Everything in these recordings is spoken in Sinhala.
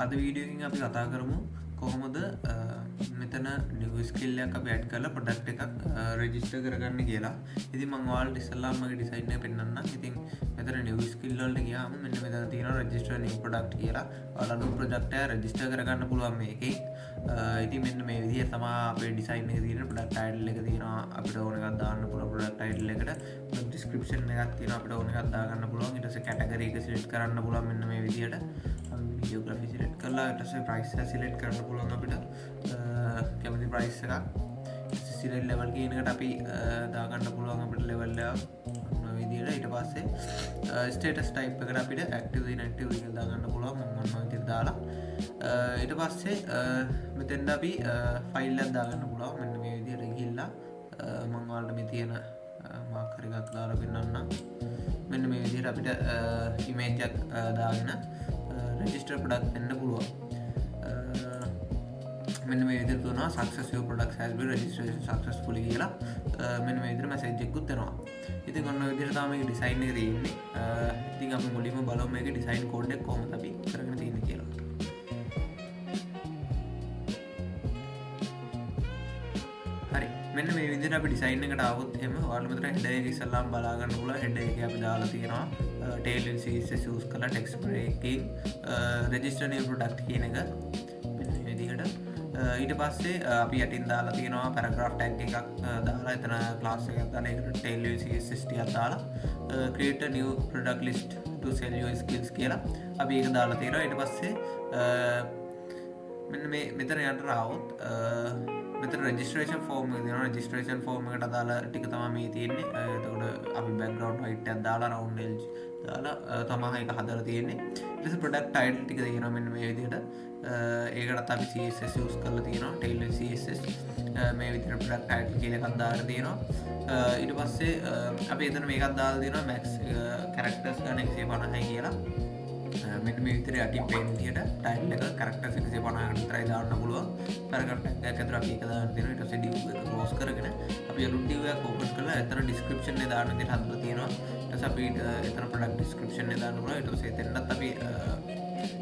අද වීඩියෝ එකකින් අපි කතා කරමු කොහොමද මෙතන නිව් ස්කිල් එකක් අපි ඇඩ් කරලා ප්‍රොඩක්ට් එකක් රෙජිස්ටර් කරගන්න කියලා. ඉතින් මම ඔයාලට ඉස්සෙල්ලාම මගේ ඩිසයින් එක පෙන්නන්නම්. ඉතින් මෙතන නිව් ස්කිල් වලට ගියාම මෙන්න මෙතන තියෙනවා රෙජිස්ටර් නිව් ප්‍රොඩක්ට් කියලා. ඔයාලා නිව් ප්‍රොඩක්ට් එක රෙජිස්ටර් කරගන්න පුළුවන් මේකේ. ඉතින් මෙන්න මේ විදිහට තමයි අපේ ඩිසයින් එකේ තියෙන ප්‍රොඩක්ට් ටයිටල් එක තියෙනවා. අපිට ඕන එකක් දාන්න පුළුවන් ප්‍රොඩක්ට් ටයිටල් එකට. ඩිස්ක්‍රිප්ෂන් එකක් තියෙනවා. අපිට ඕන එකක් දාගන්න පුළුවන්. ඊට පස්සේ කැටගරි එක සිලෙක්ට් කරන්න පුළුවන් මෙන්න මේ විදිහට. ජියෝග්‍රැෆි සිලෙක්ට් කරලා ඊට පස්සේ ප්‍රයිස් එක සිලෙක්ට් කරන්න පුළුවන් අපිට. කැමති ප්‍රයිස් එකක්. සිලෙක්ට් ලෙවල් කියන එකට අපි දාගන්න පුළුවන් අපිට ලෙවල් එක මොන විදිහට. ඊට පස්සේ ස්ටේටස් ටයිප් එකට අපිට ඇක්ටිව් ඉන්ඇක්ටිව් කියලා දාගන්න පුළුවන්. මම මොන විදිහට දාලා ඊට පස්සේ මෙතෙන්ද අපි ෆයිල් එකක් දාගන්න පුළුවන්. මෙන්න මේ විදිහට ගිහිල්ලා මම ඔයාලට මේ තියෙන මාකර් එකක් දාලා පෙන්නන්නම්. මෙන්න මේ විදිහට අපිට ඉමේජ් එකක් දාගෙන රෙජිස්ටර් ප්‍රොඩක්ට් වෙන්න පුළුවන්. මෙන්න මේ විදිහට තුනවා success your product has been registration successfully කියලා මෙන්න මේ විදිහට මැසේජ් එකකුත් එනවා. ඉතින් ඔන්න ඔය විදිහට තමයි මේකේ ඩිසයින් එක තියෙන්නේ. ඉතින් අපි මුලින්ම බලමු මේකේ ඩිසයින් කෝඩ් එක කොහොමද අපි කරගෙන තියෙන්නේ කියලා. හරි. මෙන්න මේ විදිහට අපි ඩිසයින් එකට ආවොත් එහෙම ඔයාලා මෙතන header එක ඉස්සල්ලාම බලා ගන්න පුළුවන්. header එකේ අපි දාලා තියෙනවා tailwind css use කරලා text breaking register new product කියන එක. මෙන්න මේ විදිහට ඊට පස්සේ අපි යටින් දාලා තියෙනවා paragraph tag එකක් දාලා එතන class එකක් දාලා ඒකට tailwind css ටිකක් දාලා create a new product list to sell your skills කියලා අපි ඒක දාලා තියෙනවා. ඊට පස්සේ මෙන්න මේ මෙතන යන්න ආවොත් මෙතන registration form එක දෙනවා. registration form එකට අදාළ ටික තමයි මේ තියෙන්නේ. එතකොට අපි background white එකක් දාලා round edge දාලා තමයි ඒක හදලා තියෙන්නේ. ඊට පස්සේ product title ටික දෙනවා මෙන්න මේ විදිහට. ඒකටත් අපි CSS use කරලා තියෙනවා. tailwind CSS මේ විදිහට product title කියලා එකක් දාලා තියෙනවා. ඊට පස්සේ අපි එතන මේකක් දාලා තියෙනවා max characters ගන්න 150යි කියලා. මෙන්න මේ විතර යටින් පේන විදිහට ටයිල් එක characters 150කට විතරයි දාන්න පුළුවන්. paragraph එකක් ඇතුළේ අපි ඒක දාන්න තියෙනවා. ඊට පස්සේ div එක close කරගෙන අපි අලුත් div එකක් open කරලා එතන description එක දාන්න විදිහට හදලා තියෙනවා. ඊට පස්සේ අපි එතන product description එක දාන්න පුළුවන්. ඊට පස්සේ එතනත් අපි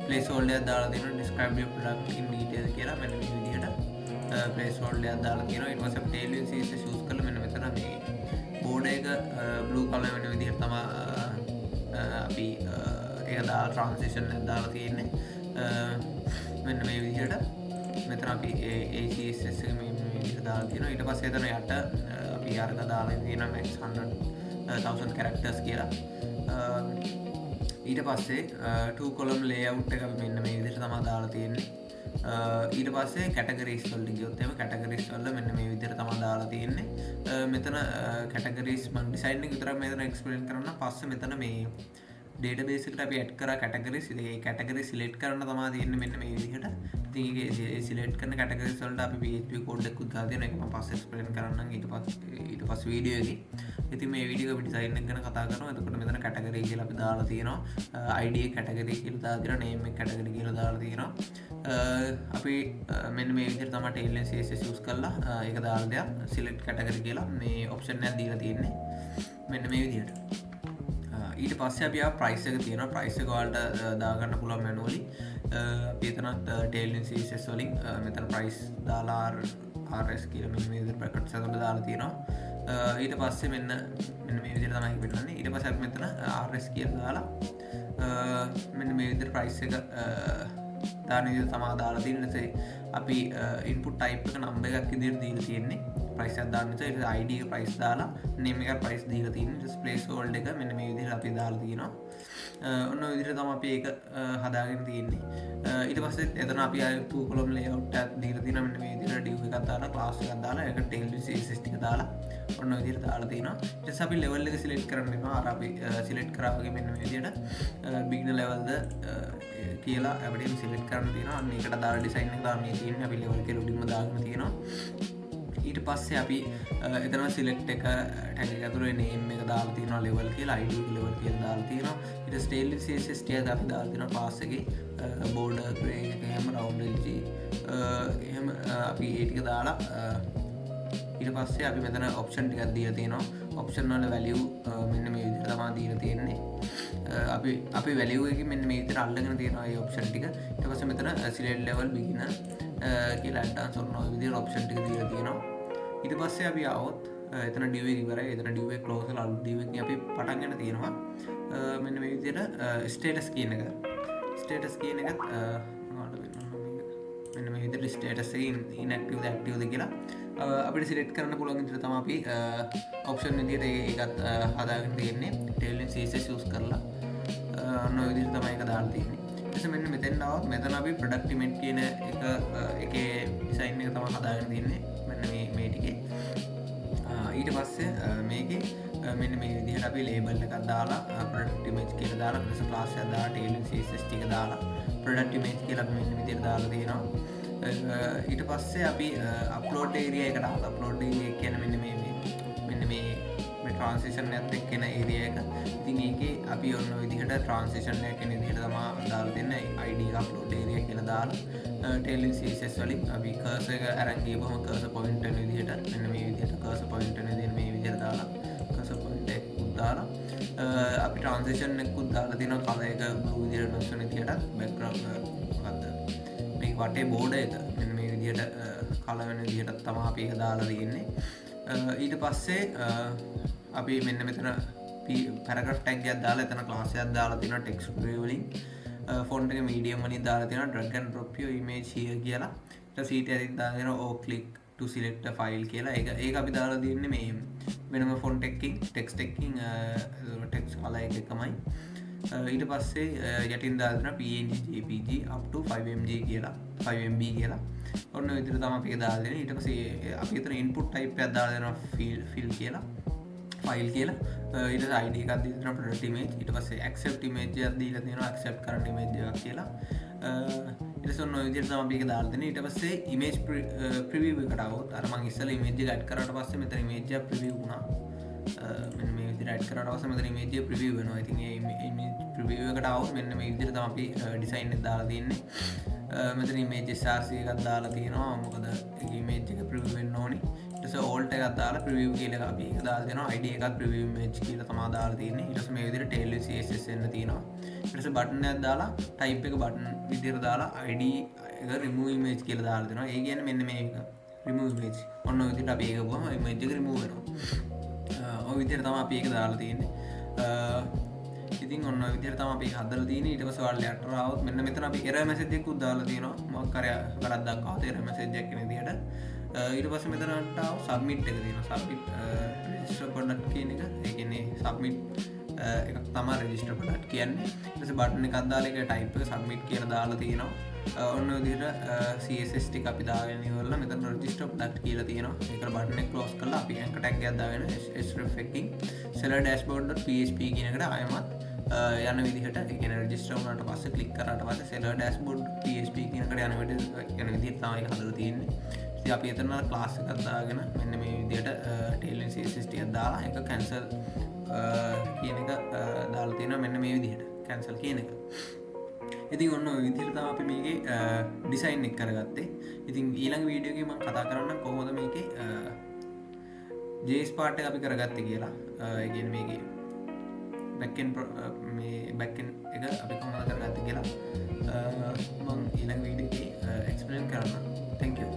placeholder එකක් දාලා තියෙනවා describe your product in detail කියලා. මෙන්න මේ විදිහට placeholder එකක් දාලා තියෙනවා. ඊට පස්සේ අපි tailwind css use කරලා මෙන්න මෙතන මේ border එක blue color වෙන විදිහට තමයි අපි ඒක දාලා transition එක දාලා තියෙන්නේ. මෙන්න මේ විදිහට මෙතන අපි ACSS එක මේ විදිහට දාලා තියෙනවා. ඊට පස්සේ එතන යට අපි අරක දාලා තියෙනවා max 100,000 characters කියලා. ඊට පස්සේ two column layout එක අපි මෙන්න මේ විදිහට තමයි දාලා තියෙන්නේ. ඊට පස්සේ categories වලට ගියොත් එහෙම categories වල මෙන්න මේ විදිහට තමයි දාලා තියෙන්නේ. මෙතන categories මම design එක විතරක් මෙතන explain කරන්න. පස්සේ මෙතන මේ database එකට අපි add කරා categories. ඉතින් ඒ categories select කරන්න තමයි තියෙන්නේ මෙන්න මේ විදිහට. ඉතින් ඒක select කරන categories වලට අපි PHP code එකක් දාලා තියෙනවා. ඒක මම පස්සේ explain කරන්නම් ඊට පස්සේ වීඩියෝ එකේ. ඉතින් මේ වීඩියෝ එක අපි design එක ගැන කතා කරනවා. එතකොට මෙතන category කියලා අපි දාලා තියෙනවා. ID එක category කියලා දාලා තියෙනවා. name එක category කියලා දාලා තියෙනවා. අපි මෙන්න මේ විදිහට තමයි tailwind css use කරලා ඒක දාලා දෙයක් select category කියලා මේ option එකක් දීලා තියෙන්නේ. මෙන්න මේ විදිහට. ඊට පස්සේ අපි ප්‍රයිස් එක තියෙනවා. ප්‍රයිස් එක ඔයාලට දාගන්න පුළුවන් manually. අපි එතනත් tailwind css වලින් මෙතන ප්‍රයිස් දාලා rs කියලා මෙන්න මේ විදිහට brackets එකකට දාලා තියෙනවා. ඊට පස්සේ මෙන්න මේ විදිහට තමයි වෙන්නේ. ඊට පස්සේ අපි මෙතන rs කියලා දාලා මෙන්න මේ විදිහට ප්‍රයිස් එක දාන විදිහට තමයි දාලා තියෙන්නේ. අපි input type එක number එකක් විදිහට දීලා තියෙන්නේ. price එකක් දාන්න නිසා ඒක ID එක price දාලා name එකක් price දීලා තියෙන්නේ. ඊට placeholder එක මෙන්න මේ විදිහට අපි දාලා තියෙනවා. ඔන්න ඔය විදිහට තමයි අපි ඒක හදාගෙන තියෙන්නේ. ඊට පස්සේ එතන අපි ආයෙ two column layout එකක් දීලා තියෙනවා. මෙන්න මේ විදිහට div එකක් දාලා class එකක් දාලා ඒක tailwind css ටික දාලා ඔන්න ඔය විදිහට දාලා තියෙනවා. ඊට පස්සේ අපි level එක select කරන්න වෙනවා. අර අපි select කරා වගේ මෙන්න මේ විදිහට beginner level ද කියලා අපිට select කරන්න තියෙනවා. අන්න ඒකට දාලා design එක දාලා මේ තියෙන්නේ. අපි level එක loading දාගෙන තියෙනවා. ඊට පස්සේ අපි එතන select එක tag එක ඇතුලේ name එක දාලා තියෙනවා level කියලා id එක level කියලා දාලා තියෙනවා. ඊට tailwind css ටික අපි දාලා තියෙනවා class එකේ border gray එක එහෙම round edge එහෙම අපි ඒ ටික දාලා ඊට පස්සේ අපි මෙතන option ටිකක් දීලා තියෙනවා. option වල value මෙන්න මේ විදිහට තමයි දීලා තියෙන්නේ. අපි වැලියු එක මෙන්න මේ විදිහට අල්ලගෙන තියෙනවා මේ ඔප්ෂන් ටික. ඊට පස්සේ මෙතන select level beginner කියලා ඇඩ්වාන්ස් ඔන්න ඔය විදිහට ඔප්ෂන් ටික දීලා තියෙනවා. ඊට පස්සේ අපි ආවොත් එතන div එක ඉවරයි. එතන div එක close කරලා අලුත් div එකකින් අපි පටන් ගන්න තියෙනවා. මෙන්න මේ විදිහට status කියන එක. status කියන එකත් මෙන්න මේ විදිහට status එක inactive ද active ද කියලා අපිට select කරන්න පුළුවන් විදිහට තමයි අපි option විදිහට ඒකත් හදාගෙන තියෙන්නේ. tailwind css use කරලා ඔන්න ඔය විදිහට තමයි ඒක දාලා තියෙන්නේ. ඊට මෙන්න මෙතෙන් ආවොත් මෙතන අපි product image කියන එකේ design එක තමයි හදාගෙන තියෙන්නේ. මෙන්න මේ ටිකේ ඊට පස්සේ මේකේ මෙන්න මේ විදිහට අපි label එකක් දාලා product image කියලා දාලා ඊට පස්සේ class එකක් දාලා tailwind css ටික දාලා product image කියලා අපි මෙන්න විදිහට දාලා තියෙනවා. ඊට පස්සේ අපි upload area එකට ආවා. upload area එක කියන්නේ මෙන්න මේ transition එකත් එක්ක එන area එක. ඉතින් ඒකේ අපි ඔන්න ඔය විදිහට transition එක කියන විදිහට තමයි දාලා දෙන්නේ. id එක upload area කියලා දාලා tailwind css වලින් අපි cursor එක අරන් ගියපුවම cursor point වෙන විදිහට මෙන්න මේ විදිහට cursor point වෙන විදිහට මේ විදිහට දාලා cursor point එක දාලා අපි transition එකකුත් දාලා තියෙනවා color එක blue විදිහට වෙනස් වෙන විදිහට background මොකද්ද මේ වටේ border එක මෙන්න මේ විදිහට color වෙන විදිහට තමයි අපි ඒක දාලා තියෙන්නේ. ඊට පස්සේ අපි මෙන්න මෙතන paragraph tag එකක් දාලා එතන class එකක් දාලා තියෙනවා text tray වලින් font එක medium වලින් දාලා තියෙනවා drag and drop your image here කියලා. ඊට පස්සේ ඊට ඇරිත් දාලා තියෙනවා oh click to select a file කියලා. ඒක අපි දාලා තියෙන්නේ මේ වෙනම font එකකින් text එකකින් text color එකකමයි. ඊට පස්සේ යටින් දාලා තියෙනවා png jpg up to 5mg කියලා 5mb කියලා. ඔන්න ඔය විදිහට තමයි අපි ඒක දාලා දෙන්නේ. ඊට පස්සේ අපි එතන input type එකක් දාලා දෙනවා fill කියලා file කියලා. ඊට පස්සේ id එකක් දීලා තියෙනවා product image. ඊට පස්සේ accept image එකක් දීලා තියෙනවා accept current image එකක් කියලා. ඊට පස්සේ ඔන්න ඔය විදිහට තමයි අපි ඒක දාලා දෙන්නේ. ඊට පස්සේ image preview එකට આવොත් අර මම ඉස්සෙල්ලා image එක add කරාට පස්සේ මෙතන image එක preview වුණා. මෙන්න මේ විදිහට add කරාට පස්සේ මෙතන image එක preview වෙනවා. ඉතින් මේ image preview එකට આવොත් මෙන්න මේ විදිහට තමයි අපි design එක දාලා තියෙන්නේ. මෙතන image src එකක් දාලා තියෙනවා. මොකද ඒක image එක preview වෙන්න ඕනි. ඊට පස්සේ alt එකක් දාලා preview කියලා අපි ඒක දාලා දෙනවා. id එකත් preview image කියලා තමයි දාලා තියෙන්නේ. ඊට පස්සේ මේ විදිහට tailwind css එන්න තියෙනවා. ඊට පස්සේ button එකක් දාලා type එක button විදිහට දාලා id එක remove image කියලා දාලා දෙනවා. ඒ කියන්නේ මෙන්න මේක remove image. ඔන්න ඔය විදිහට අපි ඒක ගුවම image එක remove වෙනවා. ඔය විදිහට තමයි අපි ඒක දාලා තියෙන්නේ. ඉතින් ඔන්න ඔය විදිහට තමයි අපි හදලා තියෙන්නේ. ඊට පස්සේ ඔයාලා යට ආවොත් මෙන්න මෙතන අපි error message එකක් දාලා තියෙනවා. මොකක් හරි වැරද්දක් ආවොත් error message එකක් කියන විදිහට. ඊට පස්සේ මෙතනට ආව submit එක තියෙනවා. submit register product කියන එක. ඒ කියන්නේ submit එකක් තමයි register product කියන්නේ. ඊට පස්සේ button එකක් දාලා ඒක type එක submit කියලා දාලා තියෙනවා. ඔන්න ඔය විදිහට css ටික අපි දාගෙන ඉවරලා මෙතන register product කියලා තියෙනවා. ඒකට button එක close කරලා අපි anchor tag එකක් දාගෙන href එකකින් seller dashboard.php කියන එකට ආයමත් යන විදිහට ඒ කියන්නේ register වුණාට පස්සේ click කරාට පස්සේ seller dashboard.php කියන එකට යන විදිහට තමයි හදලා තියෙන්නේ. ඉතින් අපි එතන class එකක් දාගෙන මෙන්න මේ විදිහට tailwind css ටිකක් දාලා ඒක cancel කියන එක දාලා තියෙනවා මෙන්න මේ විදිහට cancel කියන එක. ඉතින් ඔන්න ඔය විදිහට තමයි අපි මේකේ design එක කරගත්තේ. ඉතින් ඊළඟ වීඩියෝ එකේ මම කතා කරන්නම් කොහොමද මේකේ JS part එක අපි කරගත්තේ කියලා. ඒ කියන්නේ මේකේ backend එක අපි කොහොමද කරගත්තේ කියලා මම ඊළඟ වීඩියෝ එකේ explain කරන්නම්. Thank you.